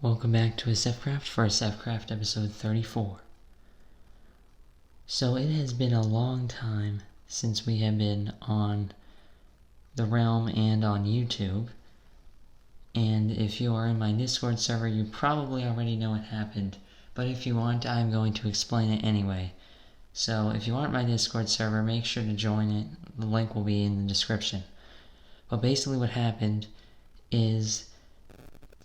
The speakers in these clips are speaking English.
Welcome back to SFcraft for SFcraft episode 34. So it has been a long time since we have been on the Realm and on YouTube. And if you are in my Discord server, you probably already know what happened. But if you want, I'm going to explain it anyway. So if you aren't my Discord server, make sure to join it. The link will be in the description. But basically what happened is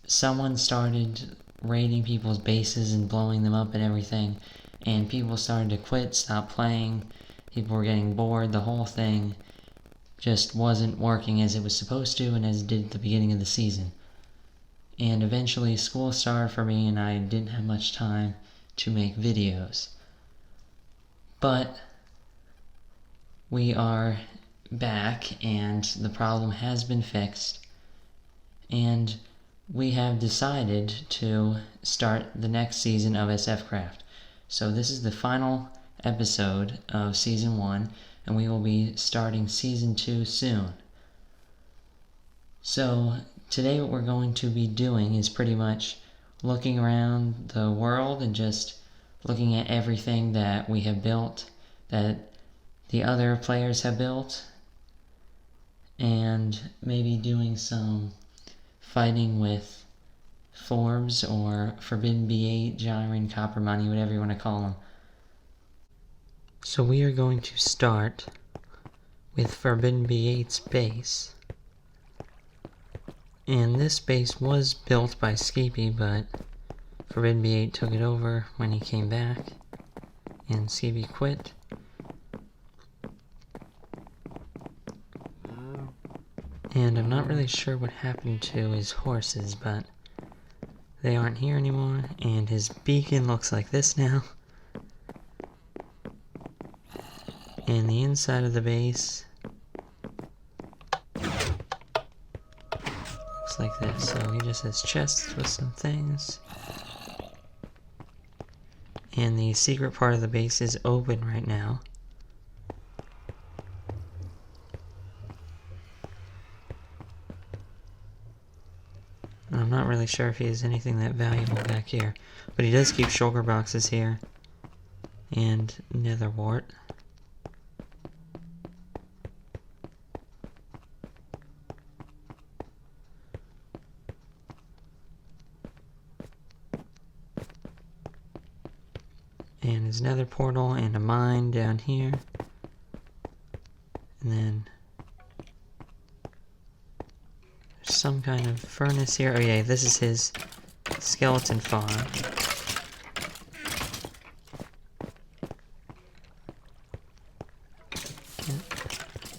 someone started raiding people's bases and blowing them up and everything, and people started to quit, stop playing, people were getting bored, the whole thing just wasn't working as it was supposed to and as it did at the beginning of the season. And eventually school started for me and I didn't have much time to make videos. But we are back and the problem has been fixed, and we have decided to start the next season of SFcraft. So this is the final episode of Season 1, and we will be starting Season 2 soon. So today what we're going to be doing is pretty much looking around the world and just looking at everything that we have built, that the other players have built, and maybe doing some fighting with Forbes or Forbidden B8, Gyron, Copper Money, whatever you want to call them. So we are going to start with Forbidden B8's base. And this base was built by Skippy, but Forbidden B8 took it over when he came back, and Skippy quit. And I'm not really sure what happened to his horses, but they aren't here anymore, and his beacon looks like this now. And the inside of the base looks like this. So he just has chests with some things. And the secret part of the base is open right now. I'm not really sure if he has anything that valuable back here, but he does keep shulker boxes here and nether wart. And his nether portal and a mine down here. And then some kind of furnace here. Oh yeah, this is his skeleton farm.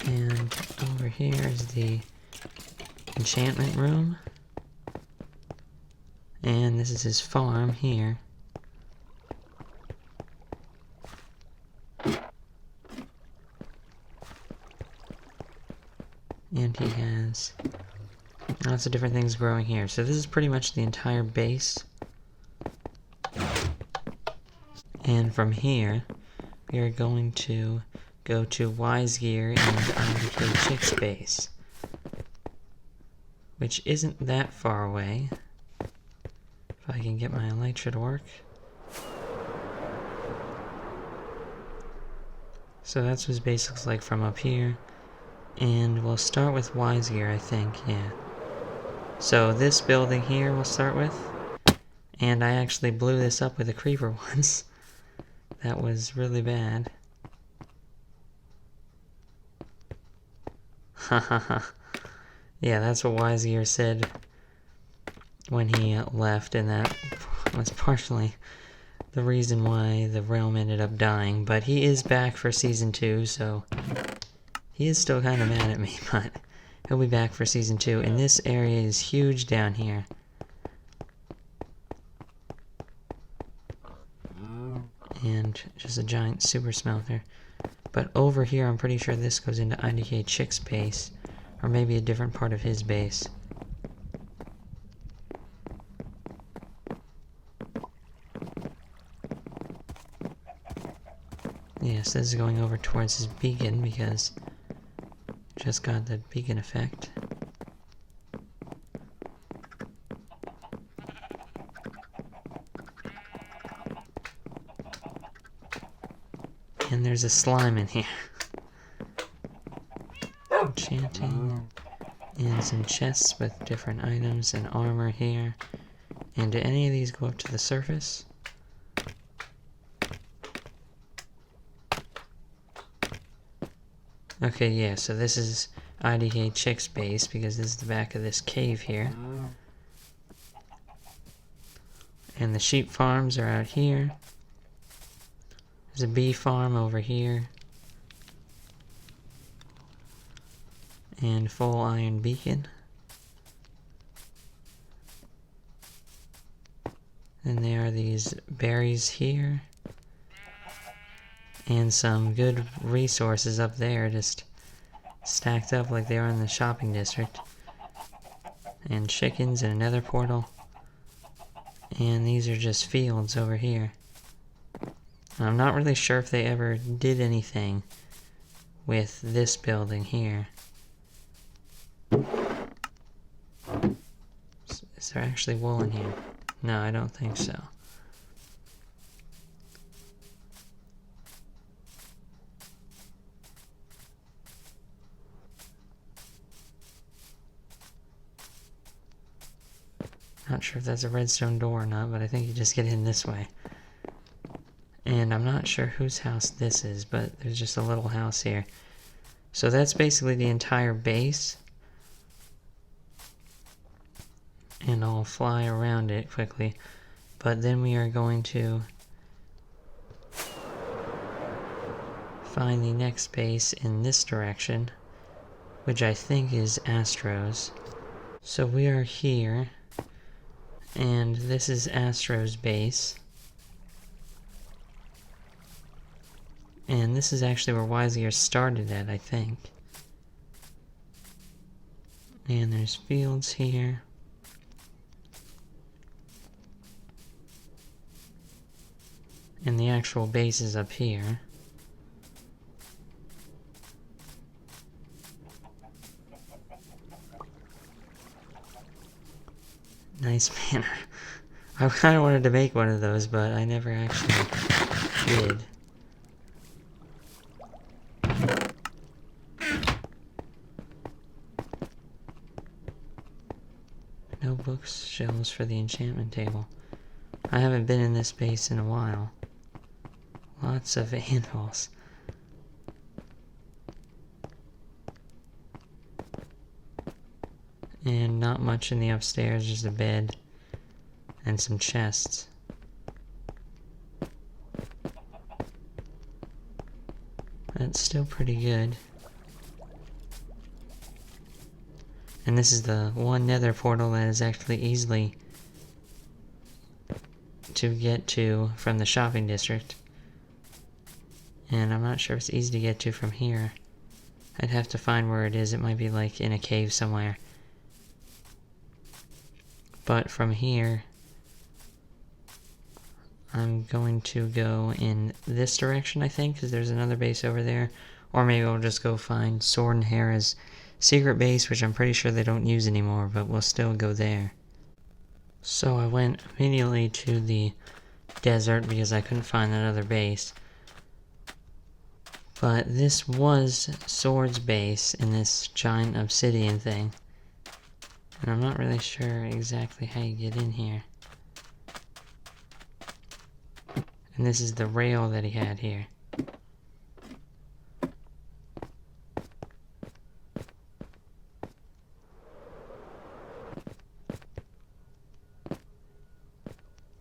And over here is the enchantment room. And this is his farm here. And he has lots of different things growing here. So this is pretty much the entire base. And from here, we are going to go to Wise Gear and IDK Chick's base, which isn't that far away. If I can get my elytra to work. So that's what his base looks like from up here. And we'll start with Wise Gear, I think, yeah. So this building here we'll start with. And I actually blew this up with a creeper once. That was really bad. Hahaha. Yeah, that's what Wise Gear said when he left, and that was partially the reason why the realm ended up dying. But he is back for Season 2, so he is still kind of mad at me, but he'll be back for Season 2. And this area is huge down here. And just a giant super smelter. But over here, I'm pretty sure this goes into IDK Chick's base, or maybe a different part of his base. Yes, this is going over towards his beacon because just got the beacon effect. And there's a slime in here. Enchanting. And some chests with different items and armor here. And do any of these go up to the surface? Okay, yeah, so this is IDK Chick's base because this is the back of this cave here. And the sheep farms are out here. There's a bee farm over here. And full iron beacon. And there are these berries here. And some good resources up there, just stacked up like they are in the shopping district. And chickens and another portal. And these are just fields over here. And I'm not really sure if they ever did anything with this building here. Is there actually wool in here? No, I don't think so. Not sure if that's a redstone door or not, but I think you just get in this way. And I'm not sure whose house this is, but there's just a little house here. So that's basically the entire base. And I'll fly around it quickly. But then we are going to find the next base in this direction, which I think is Astros. So we are here, and this is Astros base. And this is actually where Wisegear started at, I think. And there's fields here. And the actual base is up here. Nice banner. I kind of wanted to make one of those, but I never actually did. No books, shelves for the enchantment table. I haven't been in this base in a while. Lots of anvils. And not much in the upstairs, just a bed and some chests. That's still pretty good. And this is the one nether portal that is actually easily to get to from the shopping district. And I'm not sure if it's easy to get to from here. I'd have to find where it is. It might be like in a cave somewhere. But from here, I'm going to go in this direction, I think, because there's another base over there. Or maybe I'll just go find Sword and Hera's secret base, which I'm pretty sure they don't use anymore, but we'll still go there. So I went immediately to the desert because I couldn't find that other base. But this was Sword's base in this giant obsidian thing. And I'm not really sure exactly how you get in here. And this is the rail that he had here.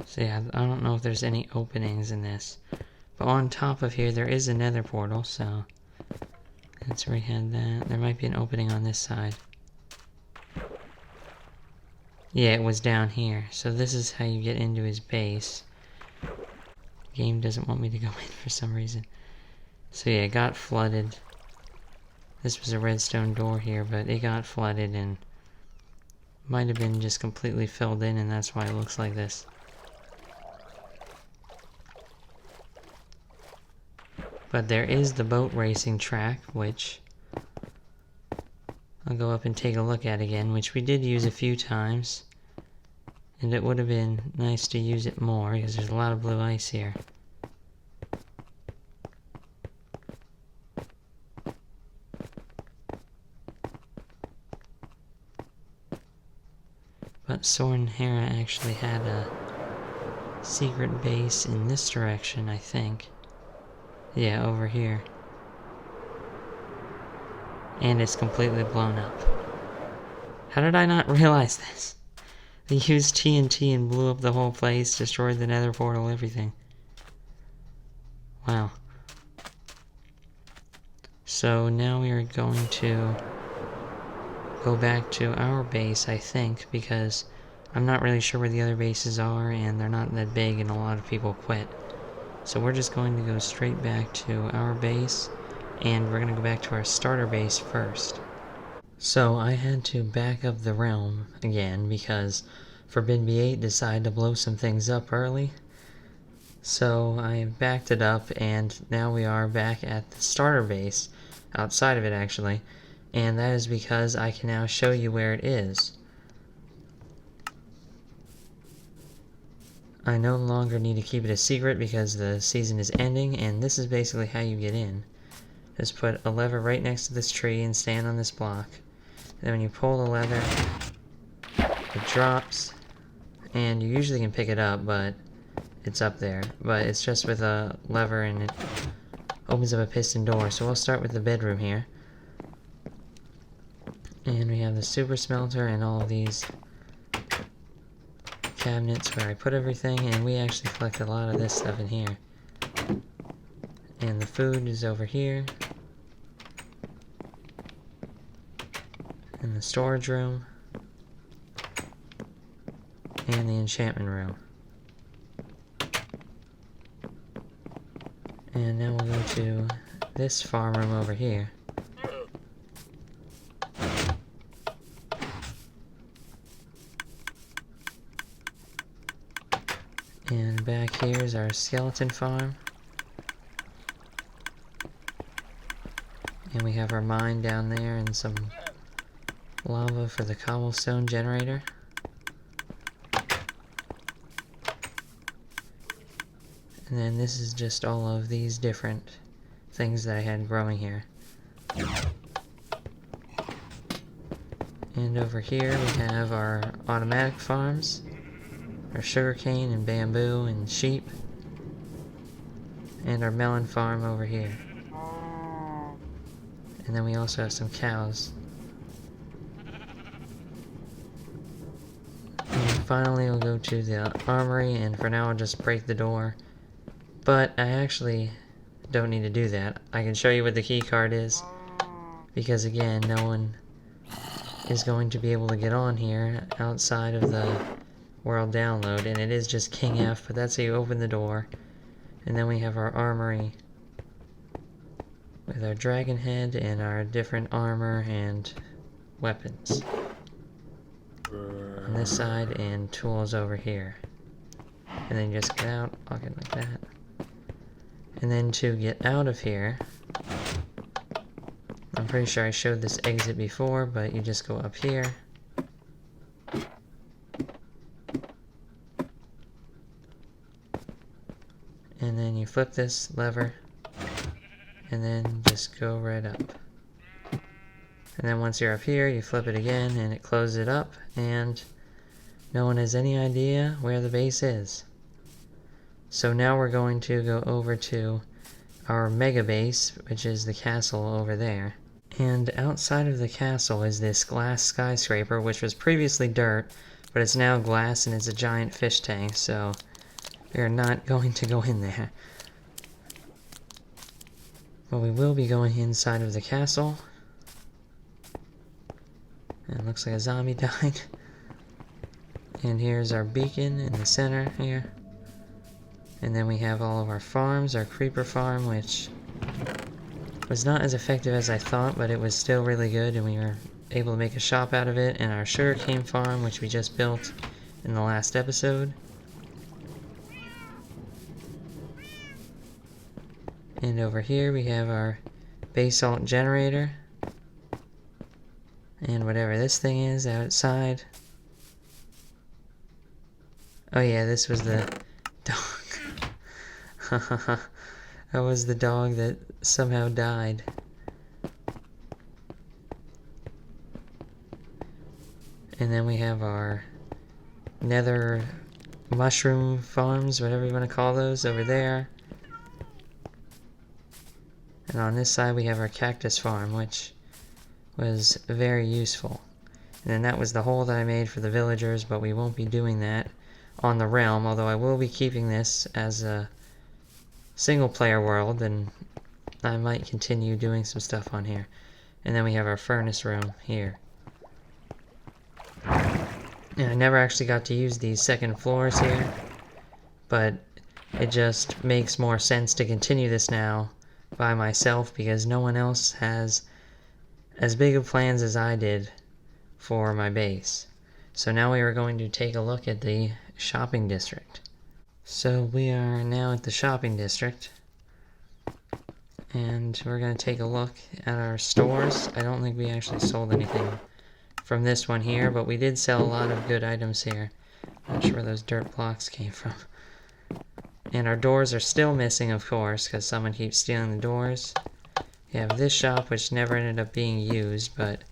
So yeah, I don't know if there's any openings in this. But on top of here, there is a nether portal, so that's where we had that. There might be an opening on this side. Yeah, it was down here. So this is how you get into his base. The game doesn't want me to go in for some reason. So yeah, it got flooded. This was a redstone door here, but it got flooded and might have been just completely filled in, and that's why it looks like this. But there is the boat racing track, which I'll go up and take a look at again, which we did use a few times. And it would have been nice to use it more, because there's a lot of blue ice here. Soren Hera actually had a secret base in this direction, I think. Yeah, over here. And it's completely blown up. How did I not realize this? They used TNT and blew up the whole place, destroyed the nether portal, everything. Wow. So now we are going to go back to our base, I think, because I'm not really sure where the other bases are, and they're not that big, and a lot of people quit. So we're just going to go straight back to our base, and we're going to go back to our starter base first. So I had to back up the realm again, because Forbidden B8 decided to blow some things up early. So I backed it up, and now we are back at the starter base, outside of it actually, and that is because I can now show you where it is. I no longer need to keep it a secret because the season is ending, and this is basically how you get in. Just put a lever right next to this tree and stand on this block. Then when you pull the lever, it drops, and you usually can pick it up, but it's up there. But it's just with a lever, and it opens up a piston door. So we'll start with the bedroom here. And we have the super smelter and all of these cabinets where I put everything, and we actually collect a lot of this stuff in here. And the food is over here. In the storage room. And the enchantment room. And now we'll go to this farm room over here. And back here is our skeleton farm. And we have our mine down there and some lava for the cobblestone generator. And then this is just all of these different things that I had growing here. And over here we have our automatic farms. Our sugarcane and bamboo and sheep. And our melon farm over here. And then we also have some cows. And finally we'll go to the armory, and for now I'll just break the door. But I actually don't need to do that. I can show you what the key card is. Because again, no one is going to be able to get on here outside of the world download, and it is just King F, but that's how you open the door. And then we have our armory with our dragon head and our different armor and weapons on this side, and tools over here. And then you just get out, lock it like that. And then to get out of here, I'm pretty sure I showed this exit before, but you just go up here. And then you flip this lever, and then just go right up. And then once you're up here, you flip it again, and it closes it up, and no one has any idea where the base is. So now we're going to go over to our mega base, which is the castle over there. And outside of the castle is this glass skyscraper, which was previously dirt, but it's now glass, and it's a giant fish tank, so we are not going to go in there. But we will be going inside of the castle. And it looks like a zombie died. And here's our beacon in the center here. And then we have all of our farms, our creeper farm, which was not as effective as I thought, but it was still really good, and we were able to make a shop out of it. And our sugarcane farm, which we just built in the last episode. And over here we have our basalt generator. And whatever this thing is outside. Oh yeah, this was the dog. That was the dog that somehow died. And then we have our nether mushroom farms, whatever you want to call those, over there. And on this side we have our cactus farm, which was very useful. And then that was the hole that I made for the villagers, but we won't be doing that on the realm, although I will be keeping this as a single player world, and I might continue doing some stuff on here. And then we have our furnace room here. And I never actually got to use these second floors here, but it just makes more sense to continue this now by myself because no one else has as big of plans as I did for my base. So now we are going to take a look at the shopping district. So we are now at the shopping district, and we're going to take a look at our stores. I don't think we actually sold anything from this one here, but we did sell a lot of good items here. Not sure where those dirt blocks came from. And our doors are still missing, of course, because someone keeps stealing the doors. We have this shop, which never ended up being used, but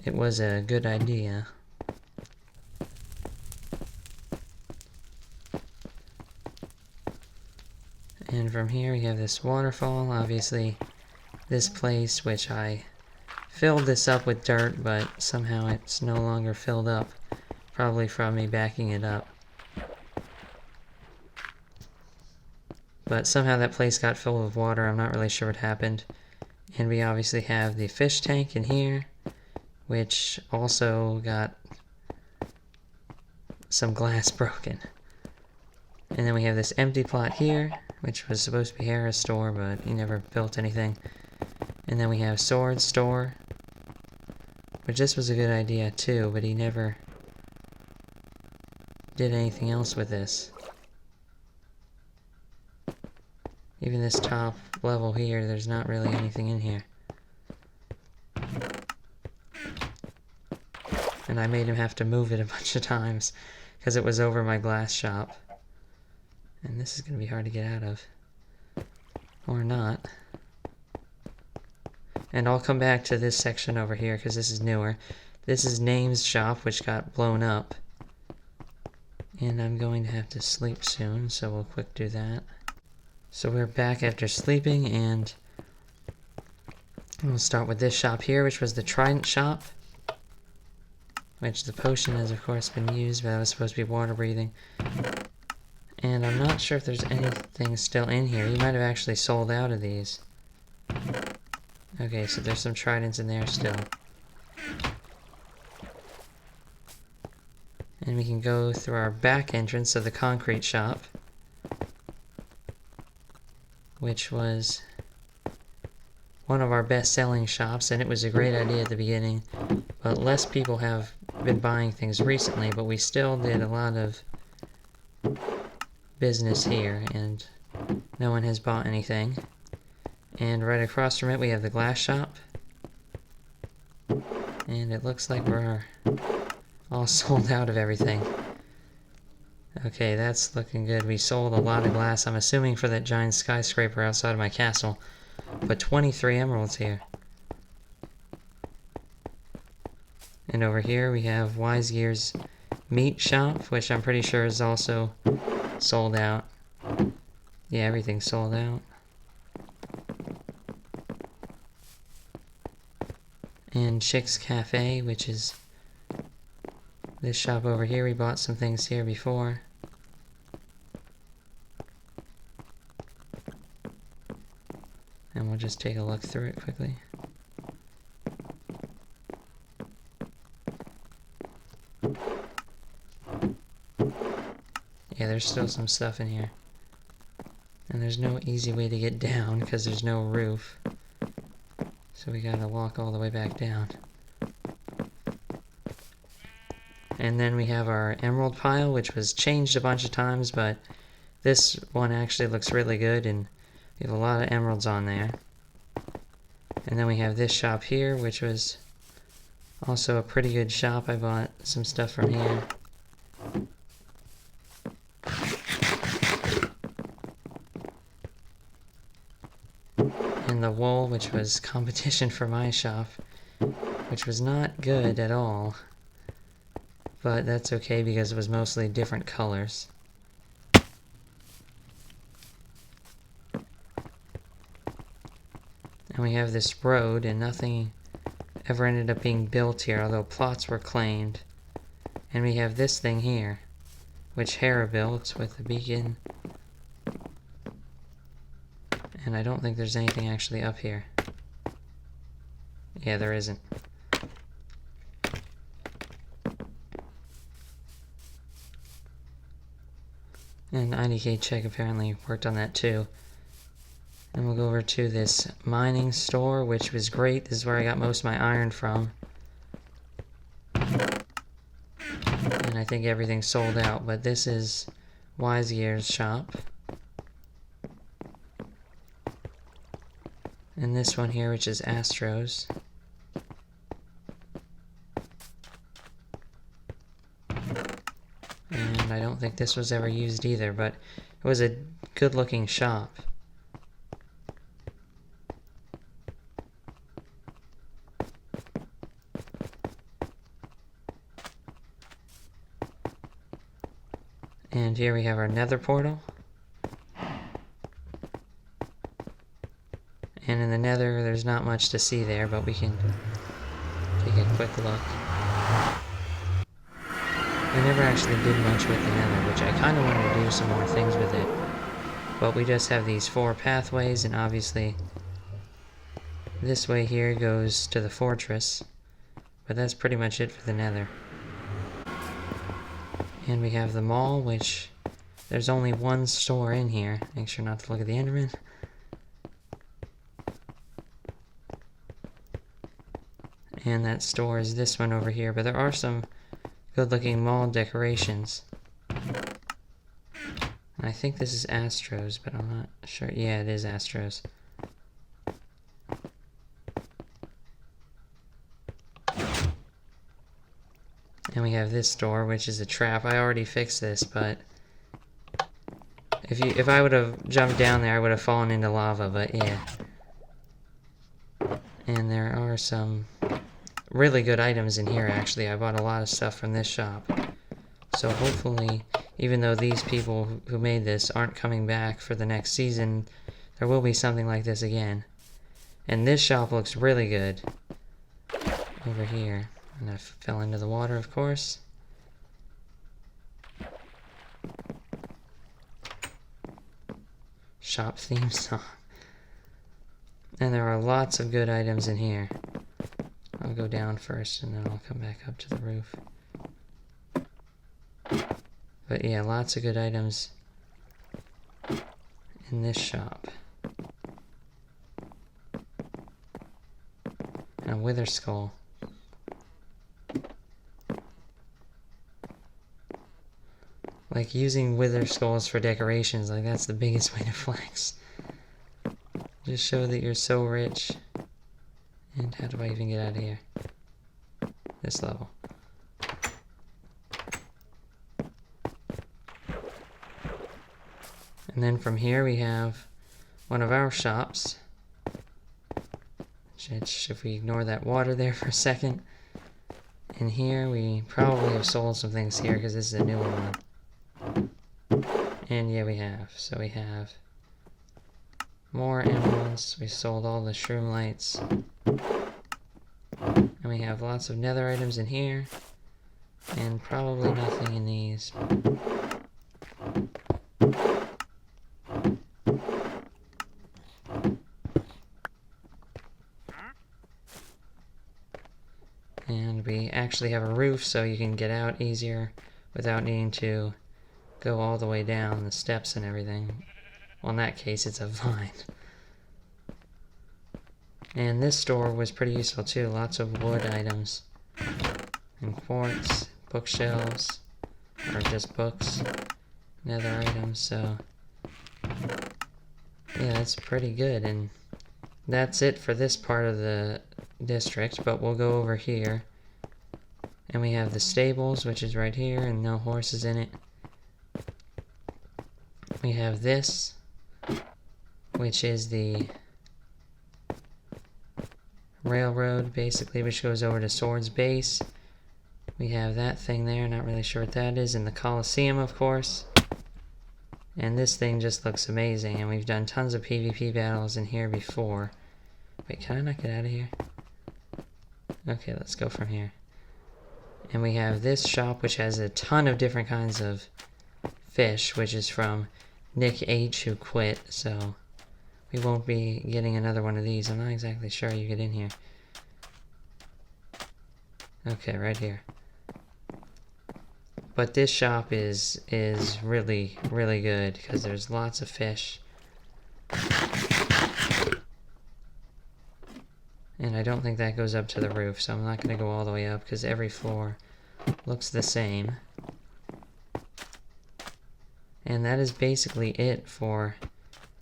it was a good idea. And from here we have this waterfall. Obviously, this place, which I filled this up with dirt, but somehow it's no longer filled up. Probably from me backing it up. But somehow that place got filled with water. I'm not really sure what happened. And we obviously have the fish tank in here, which also got some glass broken. And then we have this empty plot here, which was supposed to be Harris' store, but he never built anything. And then we have Sword store, which this was a good idea too, but he never did anything else with this. Even this top level here, there's not really anything in here. And I made him have to move it a bunch of times because it was over my glass shop. And this is going to be hard to get out of. Or not. And I'll come back to this section over here because this is newer. This is Name's shop, which got blown up. And I'm going to have to sleep soon, so we'll quick do that. So we're back after sleeping, and we'll start with this shop here, which was the Trident shop. Which the potion has, of course, been used, but that was supposed to be water breathing. And I'm not sure if there's anything still in here. You might have actually sold out of these. Okay, so there's some tridents in there still. And we can go through our back entrance of the concrete shop, which was one of our best-selling shops, and it was a great idea at the beginning. But less people have been buying things recently, but we still did a lot of business here, and no one has bought anything. And right across from it we have the glass shop, and it looks like we're all sold out of everything. Okay, that's looking good. We sold a lot of glass, I'm assuming for that giant skyscraper outside of my castle, but 23 emeralds here. And over here we have Wise Gear's meat shop, which I'm pretty sure is also sold out. Yeah, everything's sold out. And Chick's Cafe, which is this shop over here. We bought some things here before. And we'll just take a look through it quickly. Yeah, there's still some stuff in here. And there's no easy way to get down because there's no roof. So we gotta walk all the way back down. And then we have our emerald pile, which was changed a bunch of times, but this one actually looks really good, and we have a lot of emeralds on there. And then we have this shop here, which was also a pretty good shop. I bought some stuff from here. And the wool, which was competition for my shop, which was not good at all. but that's okay because it was mostly different colors. And we have this road, and nothing ever ended up being built here, although plots were claimed. And we have this thing here, which Hera built with the beacon. And I don't think there's anything actually up here. Yeah, there isn't. And IDK Check apparently worked on that too. And we'll go over to this mining store, which was great. This is where I got most of my iron from. And I think everything's sold out, but this is Wisegear's shop. And this one here, which is Astros. And I don't think this was ever used either, but it was a good looking shop. And here we have our nether portal. And in the nether, there's not much to see there, but we can take a quick look. I never actually did much with the nether, which I kind of wanted to do some more things with it. But we just have these 4 pathways, and obviously this way here goes to the fortress. But that's pretty much it for the nether. And we have the mall, which there's only one store in here. Make sure not to look at the Enderman. And that store is this one over here, but there are some good looking mall decorations. And I think this is Astros, but I'm not sure. Yeah, it is Astros. And we have this door, which is a trap. I already fixed this, but if I would have jumped down there, I would have fallen into lava, but yeah. And there are some really good items in here, actually. I bought a lot of stuff from this shop. So hopefully, even though these people who made this aren't coming back for the next season, there will be something like this again. And this shop looks really good. Over here. And I fell into the water, of course. Shop theme song. And there are lots of good items in here. I'll go down first and then I'll come back up to the roof. But yeah, lots of good items in this shop. And a wither skull. Like, using wither skulls for decorations, like, that's the biggest way to flex. Just show that you're so rich. And how do I even get out of here? This level. And then from here we have one of our shops. Which, if we ignore that water there for a second. In here we probably have sold some things here because this is a newer one. And yeah, we have. So we have more emeralds. We sold all the shroom lights. And we have lots of nether items in here. And probably nothing in these. And we actually have a roof so you can get out easier without needing to go all the way down the steps and everything. Well, in that case, it's a vine. And this store was pretty useful too. Lots of wood items. And quartz, bookshelves, or just books, nether items, so yeah, that's pretty good. And that's it for this part of the district, but we'll go over here. And we have the stables, which is right here, and no horses in it. We have this, which is the railroad, basically, which goes over to Sword's base. We have that thing there, not really sure what that is, in the Coliseum, of course. And this thing just looks amazing, and we've done tons of PvP battles in here before. Wait, can I not get out of here? Okay, let's go from here. And we have this shop, which has a ton of different kinds of fish, which is from Nick H, who quit, so we won't be getting another one of these. I'm not exactly sure you get in here. Okay, right here. But this shop is really, really good, because there's lots of fish. And I don't think that goes up to the roof, so I'm not going to go all the way up, because every floor looks the same. And that is basically it for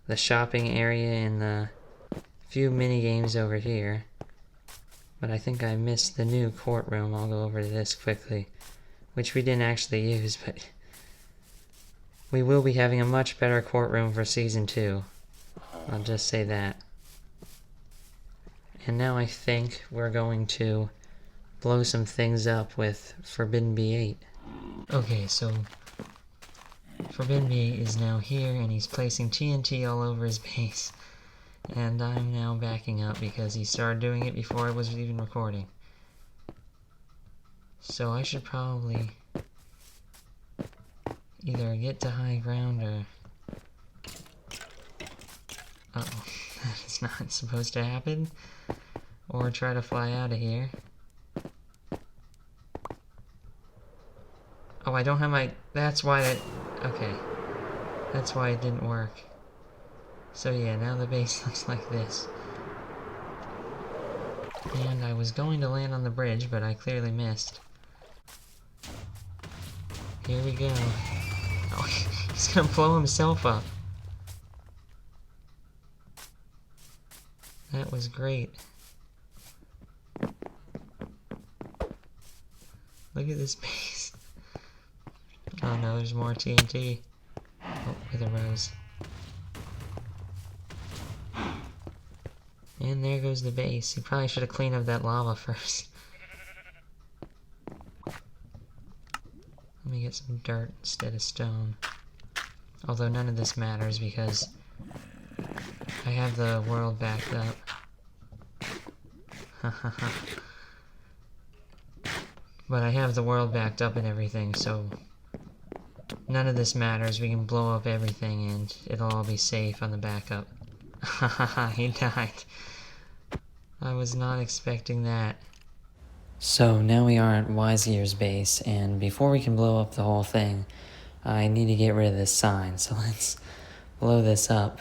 the shopping area and the few mini games over here. But I think I missed the new courtroom. I'll go over to this quickly, which we didn't actually use, but we will be having a much better courtroom for Season 2. I'll just say that. And now I think we're going to blow some things up with Forbidden B8. Okay, so Forbidden B8 is now here, and he's placing TNT all over his base. And I'm now backing up because he started doing it before I was even recording. So I should probably either get to high ground or... Uh-oh, that is not supposed to happen. Or try to fly out of here. Oh, I don't have my... That's why it... Okay. That's why it didn't work. So yeah, now the base looks like this. And I was going to land on the bridge, but I clearly missed. Here we go. Oh, he's gonna blow himself up. That was great. Look at this base. Oh no, there's more TNT. Oh, with a rose. And there goes the base. You probably should have cleaned up that lava first. Let me get some dirt instead of stone. Although none of this matters because I have the world backed up. But I have the world backed up and everything, so none of this matters. We can blow up everything and it'll all be safe on the backup. Hahaha, he died. I was not expecting that. So now we are at Wiseyear's base, and before we can blow up the whole thing, I need to get rid of this sign, so let's blow this up.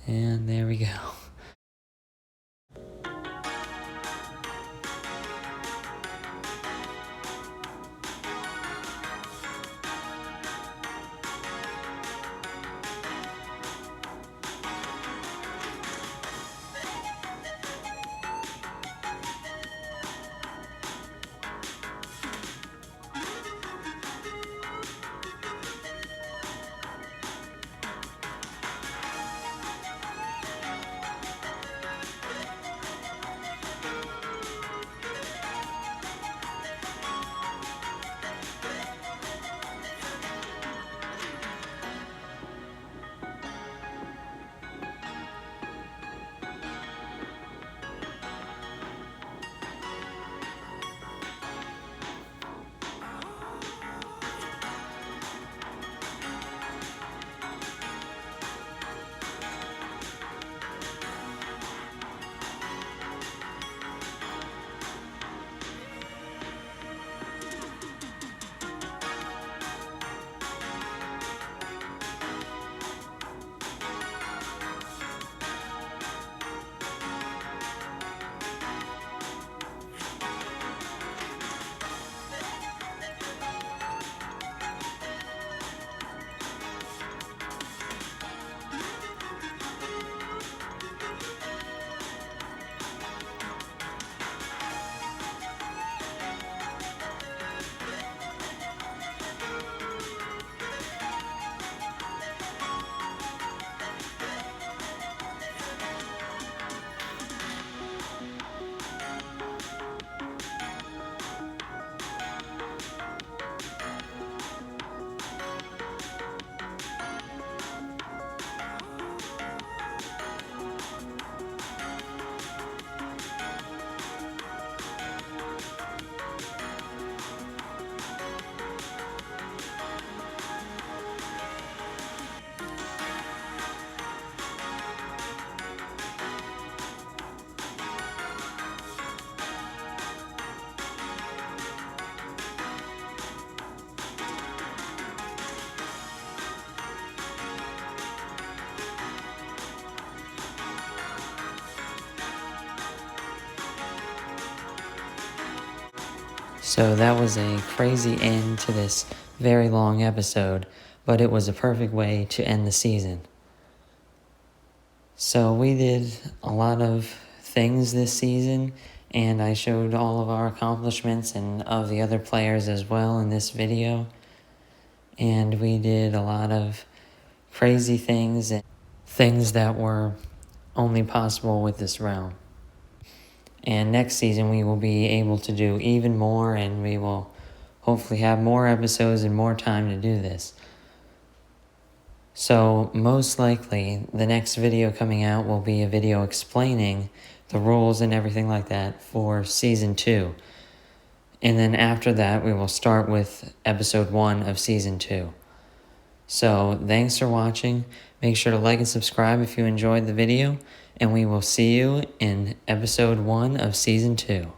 And there we go. So that was a crazy end to this very long episode, but it was a perfect way to end the season. So we did a lot of things this season, and I showed all of our accomplishments and of the other players as well in this video. And we did a lot of crazy things and things that were only possible with this realm. And next season we will be able to do even more, and we will hopefully have more episodes and more time to do this. So most likely the next video coming out will be a video explaining the rules and everything like that for Season 2. And then after that we will start with Episode 1 of Season 2. So thanks for watching. Make sure to like and subscribe if you enjoyed the video, and we will see you in Episode 1 of Season 2.